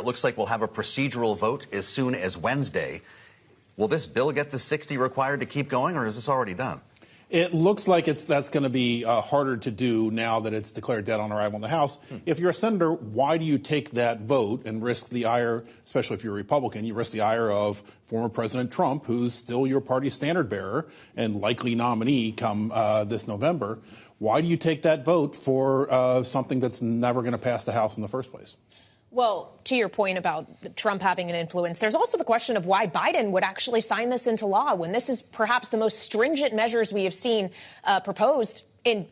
It looks like we'll have a procedural vote as soon as Wednesday. Will this bill get the 60 required to keep going, or is this already done? It looks like that's going to be harder to do now that it's declared dead on arrival in the House. If you're a senator, why do you take that vote and risk the ire, especially if you're a Republican, you risk the ire of former President Trump, who's still your party's standard bearer and likely nominee come this November? Why do you take that vote for something that's never going to pass the House in the first place? Well, to your point about Trump having an influence, there's also the question of why Biden would actually sign this into law when this is perhaps the most stringent measures we have seen proposed in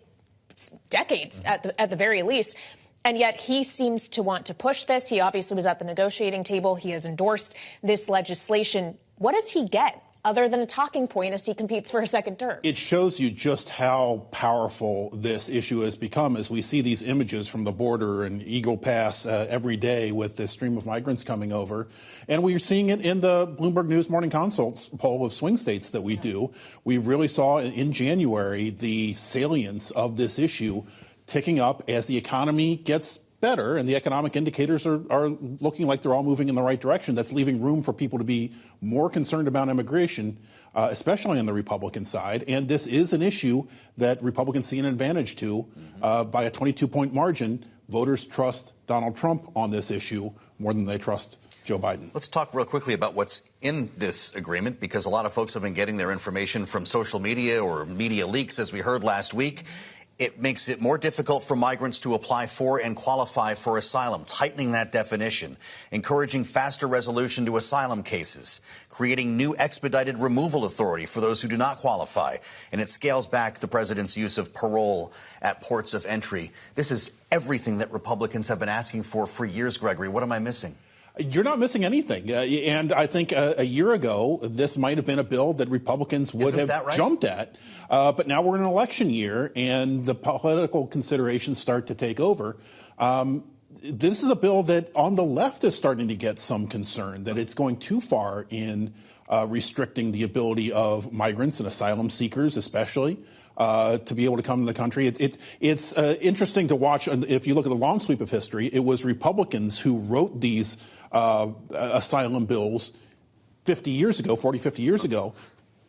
decades, at the very least. And yet he seems to want to push this. He obviously was at the negotiating table. He has endorsed this legislation. What does he get other than a talking point as he competes for a second term? It shows you just how powerful this issue has become as we see these images from the border and Eagle Pass every day with this stream of migrants coming over. And we're seeing it in the Bloomberg News Morning Consult poll of swing states that we do. We really saw in January the salience of this issue ticking up as the economy gets better and the economic indicators are looking like they're all moving in the right direction. That's leaving room for people to be more concerned about immigration, especially on the Republican side. And this is an issue that Republicans see an advantage to. By a 22-point margin, voters trust Donald Trump on this issue more than they trust Joe Biden. Let's talk real quickly about what's in this agreement, because a lot of folks have been getting their information from social media or media leaks, as we heard last week. It makes it more difficult for migrants to apply for and qualify for asylum, tightening that definition, encouraging faster resolution to asylum cases, creating new expedited removal authority for those who do not qualify, and it scales back the president's use of parole at ports of entry. This is everything that Republicans have been asking for years, Gregory. What am I missing? You're not missing anything. And I think a year ago, this might have been a bill that Republicans would have jumped at. But now we're in an election year, and the political considerations start to take over. This is a bill that on the left is starting to get some concern that it's going too far in restricting the ability of migrants and asylum seekers, especially, to be able to come to the country. It's interesting to watch. If you look at the long sweep of history, it was Republicans who wrote these asylum bills 50 years ago, 40, 50 years ago,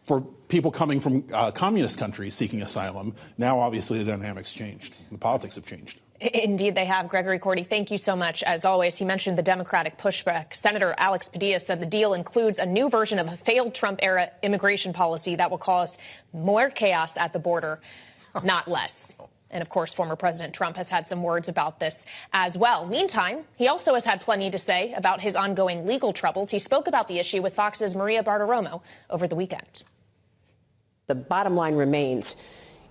for people coming from communist countries seeking asylum. Now, obviously, the dynamics changed. The politics have changed. Indeed, they have. Gregory, Korte, thank you so much. As always, he mentioned the Democratic pushback. Senator Alex Padilla said the deal includes a new version of a failed Trump-era immigration policy that will cause more chaos at the border, not less. And, of course, former President Trump has had some words about this as well. Meantime, he also has had plenty to say about his ongoing legal troubles. He spoke about the issue with Fox's Maria Bartiromo over the weekend. The bottom line remains,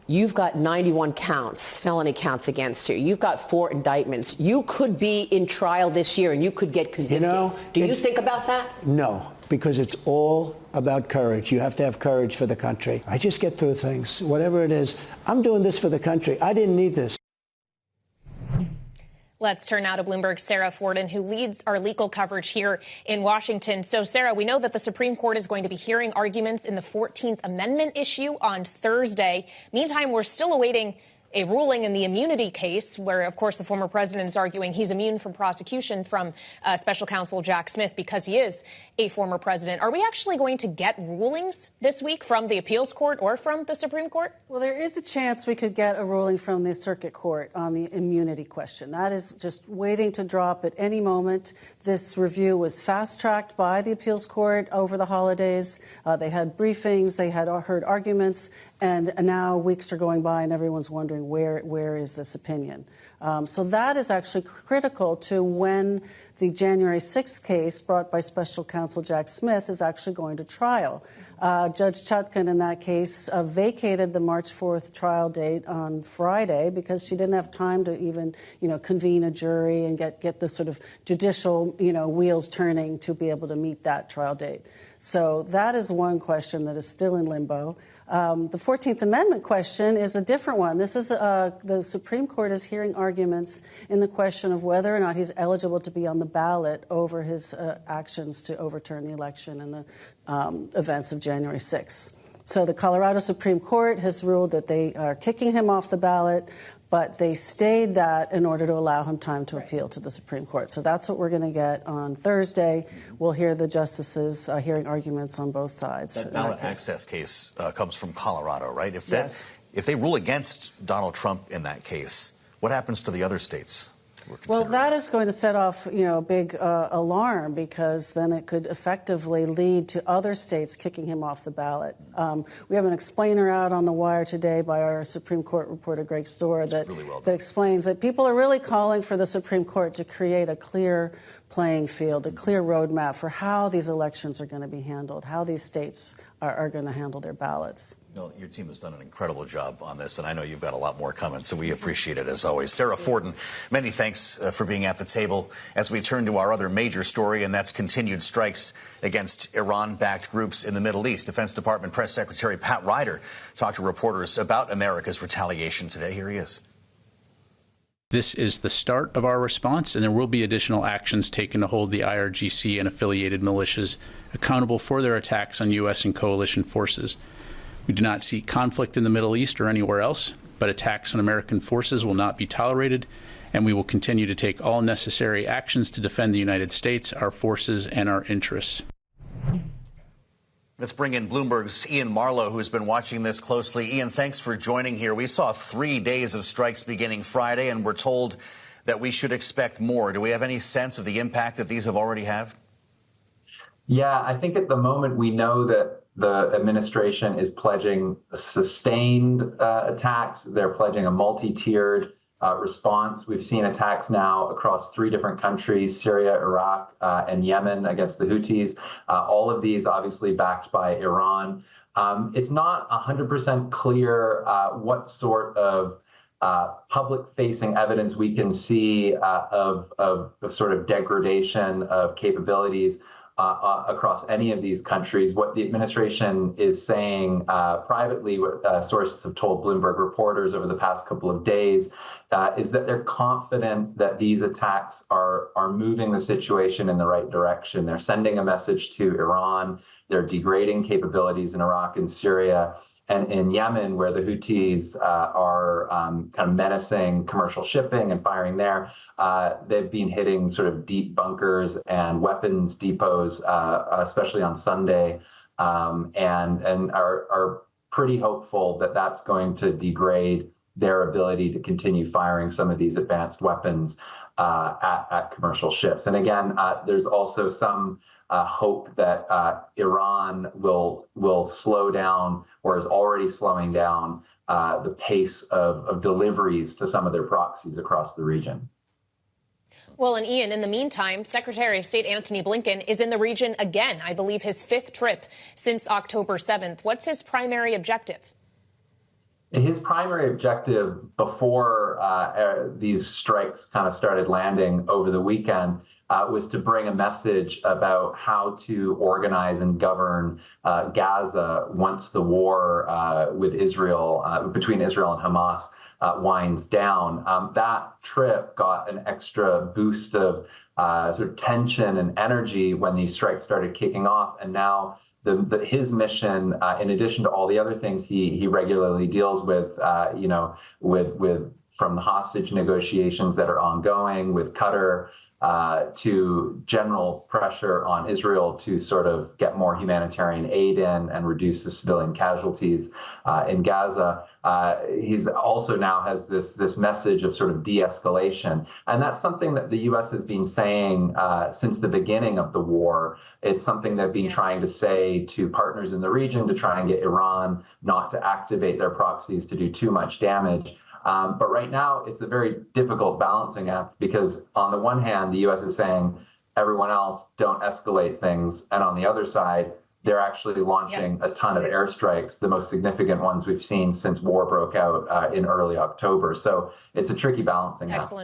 you've got 91 counts, felony counts against you. You've got 4 indictments. You could be in trial this year and you could get convicted. You know, do you think about that? No, because it's all about courage. You have to have courage for the country. I just get through things, whatever it is. I'm doing this for the country. I didn't need this. Let's turn now to Bloomberg's Sara Forden, who leads our legal coverage here in Washington. So, Sara, we know that the Supreme Court is going to be hearing arguments in the 14th Amendment issue on Thursday. Meantime, we're still awaiting a ruling in the immunity case where, of course, the former president is arguing he's immune from prosecution from special counsel Jack Smith because he is a former president. Are we actually going to get rulings this week from the appeals court or from the Supreme Court? Well, there is a chance we could get a ruling from the circuit court on the immunity question. That is just waiting to drop at any moment. This review was fast-tracked by the appeals court over the holidays. They had briefings, they had heard arguments, and now weeks are going by and everyone's wondering where is this opinion. So that is actually critical to when the January 6th case brought by special counsel Jack Smith is actually going to trial. Judge Chutkan in that case vacated the March 4th trial date on Friday because she didn't have time to even, convene a jury and get the sort of judicial, wheels turning to be able to meet that trial date. So that is one question that is still in limbo. The 14th Amendment question is a different one. This is the Supreme Court is hearing arguments in the question of whether or not he's eligible to be on the ballot over his actions to overturn the election and the events of January 6th. So the Colorado Supreme Court has ruled that they are kicking him off the ballot. but they stayed that in order to allow him time to appeal to the Supreme Court. So that's what we're going to get on Thursday. We'll hear the justices hearing arguments on both sides. That ballot access case comes from Colorado, right? Yes. If they rule against Donald Trump in that case, what happens to the other states? Well, that is going to set off, a big alarm, because then it could effectively lead to other states kicking him off the ballot. We have an explainer out on the wire today by our Supreme Court reporter, Greg Stohr, that explains that people are really calling for the Supreme Court to create a clear playing field, a clear roadmap for how these elections are going to be handled, how these states are going to handle their ballots. Well, your team has done an incredible job on this, and I know you've got a lot more coming, so we appreciate it as always. Sara Forden, many thanks for being at the table as we turn to our other major story, and that's continued strikes against Iran-backed groups in the Middle East. Defense Department Press Secretary Pat Ryder talked to reporters about America's retaliation today. Here he is. This is the start of our response, and there will be additional actions taken to hold the IRGC and affiliated militias accountable for their attacks on U.S. and coalition forces. We do not seek conflict in the Middle East or anywhere else, but attacks on American forces will not be tolerated, and we will continue to take all necessary actions to defend the United States, our forces, and our interests. Let's bring in Bloomberg's Iain Marlow, who's been watching this closely. Iain, thanks for joining here. We saw 3 days of strikes beginning Friday, and we're told that we should expect more. Do we have any sense of the impact that these have already had? Yeah, I think at the moment we know that the administration is pledging sustained attacks. They're pledging a multi-tiered response. We've seen attacks now across 3 different countries, Syria, Iraq, and Yemen, against the Houthis. All of these obviously backed by Iran. It's not 100% clear what sort of public-facing evidence we can see of sort of degradation of capabilities across any of these countries. What the administration is saying privately, what sources have told Bloomberg reporters over the past couple of days, is that they're confident that these attacks are moving the situation in the right direction. They're sending a message to Iran. They're degrading capabilities in Iraq and Syria. And in Yemen, where the Houthis are kind of menacing commercial shipping and firing there, they've been hitting sort of deep bunkers and weapons depots, especially on Sunday, and are pretty hopeful that that's going to degrade their ability to continue firing some of these advanced weapons at commercial ships. And again, there's also some hope that Iran will slow down, or is already slowing down, the pace of deliveries to some of their proxies across the region. Well, and Iain, in the meantime, Secretary of State Antony Blinken is in the region again, I believe his 5th trip since October 7th. What's his primary objective? His primary objective before these strikes kind of started landing over the weekend was to bring a message about how to organize and govern Gaza once the war with Israel, between Israel and Hamas, winds down. That trip got an extra boost of sort of tension and energy when these strikes started kicking off, and now his mission, in addition to all the other things he regularly deals with, with from the hostage negotiations that are ongoing with Qatar, to general pressure on Israel to sort of get more humanitarian aid in and reduce the civilian casualties in Gaza. He's also now has this message of sort of de-escalation. And that's something that the U.S. has been saying since the beginning of the war. It's something they've been trying to say to partners in the region to try and get Iran not to activate their proxies to do too much damage. But right now, it's a very difficult balancing act, because on the one hand, the U.S. is saying, everyone else, don't escalate things. And on the other side, they're actually launching a ton of airstrikes, the most significant ones we've seen since war broke out in early October. So it's a tricky balancing act.